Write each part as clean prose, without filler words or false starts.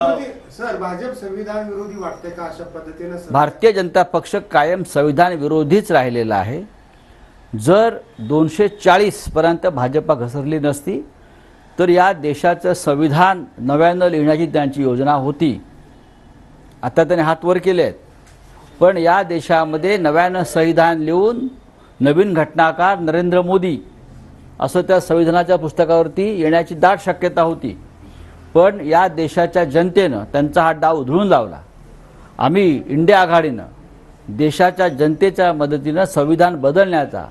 Sir Bhajap संविधान विरोधी वाटते का अशा पद्धतीने? भारतीय जनता पक्ष कायम संविधान विरोधीच राहिलेला आहे। जर 240 पर्यंत भाजपा घसरली नसती तर या देशाचं संविधान नव्यानं लिहिण्याची त्यांची योजना होती। आता त्यांनी हात वर केले आहेत, पण या देशामध्ये नव्यानं संविधान लिहून नवीन घटनाकार नरेंद्र मोदी असं त्या संविधानाच्या पुस्तकावरती येण्याची दाट शक्यता होती। पण या देशाच्या जनतेनं त्यांचा हा डाव उधळून लावला। आम्ही इंडिया आघाडीनं देशाच्या जनतेच्या मदतीनं संविधान बदलण्याचा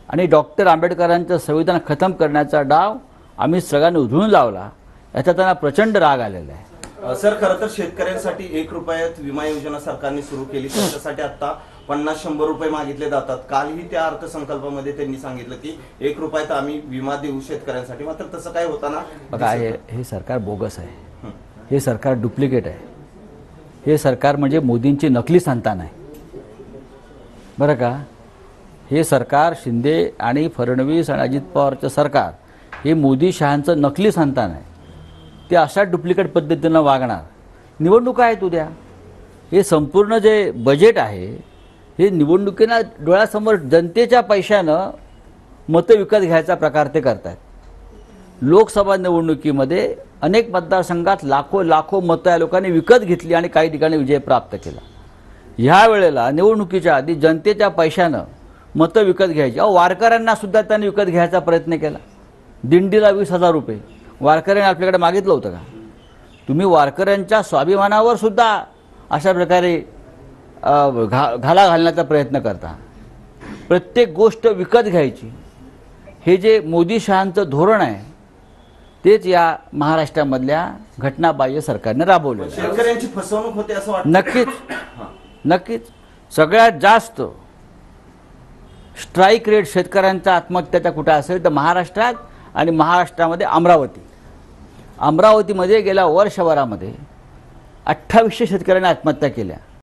आणि डॉक्टर आंबेडकरांचं संविधान खतम करण्याचा डाव आम्ही सगळ्यांनी उधळून लावला। याचा त्यांना प्रचंड राग आलेला आहे। सर, खरं तर शेतकऱ्यांसाठी 1 रुपयात विमा योजना सरकारने सुरू केली, त्याच्यासाठी आता 50-100 रुपये मागितले जातात। कालही त्या अर्थसंकल्पामध्ये त्यांनी सांगितलं की 1 रुपयात आम्ही विमा देऊ शेतकऱ्यांसाठी, मात्र तसं काय होताना बघा, हे सरकार बोगस आहे, हे सरकार डुप्लिकेट आहे, हे सरकार म्हणजे मोदींची नकली संतान आहे बरं का। हे सरकार शिंदे आणि फडणवीस आणि अजित पवारचं सरकार हे मोदी शहांचं नकली संतान आहे। ते अशा डुप्लिकेट पद्धतीनं वागणार। निवडणुका आहेत उद्या, हे संपूर्ण जे बजेट आहे हे निवडणुकीना डोळ्यासमोर जनतेच्या पैशानं मतं विकत घ्यायचा प्रकार ते करतात। लोकसभा निवडणुकीमध्ये अनेक मतदारसंघात लाखो मतं या लोकांनी विकत घेतली आणि काही ठिकाणी विजय प्राप्त केला। ह्या वेळेला निवडणुकीच्या आधी जनतेच्या पैशानं मतं विकत घ्यायची। वारकऱ्यांना सुद्धा त्यांनी विकत घ्यायचा प्रयत्न केला। दिंडीला 20,000 रुपये वारकऱ्यांनी आपल्याकडे मागितलं होतं का? तुम्ही वारकऱ्यांच्या स्वाभिमानावर सुद्धा अशा प्रकारे घाला घालण्याचा प्रयत्न करता। प्रत्येक गोष्ट विकत घ्यायची, हे जे मोदी शहांचं धोरण आहे तेच या महाराष्ट्रामधल्या घटनाबाह्य सरकारने राबवलं। शेतकऱ्यांची फसवणूक होते असं वाटतं? नक्कीच सगळ्यात जास्त स्ट्राईक रेट शेतकऱ्यांचा आत्महत्याचा कुठे असेल तर महाराष्ट्रात, आणि महाराष्ट्रामध्ये अमरावतीमध्ये गेल्या वर्षभरामध्ये 2800 शेतकऱ्यांनी आत्महत्या केल्या।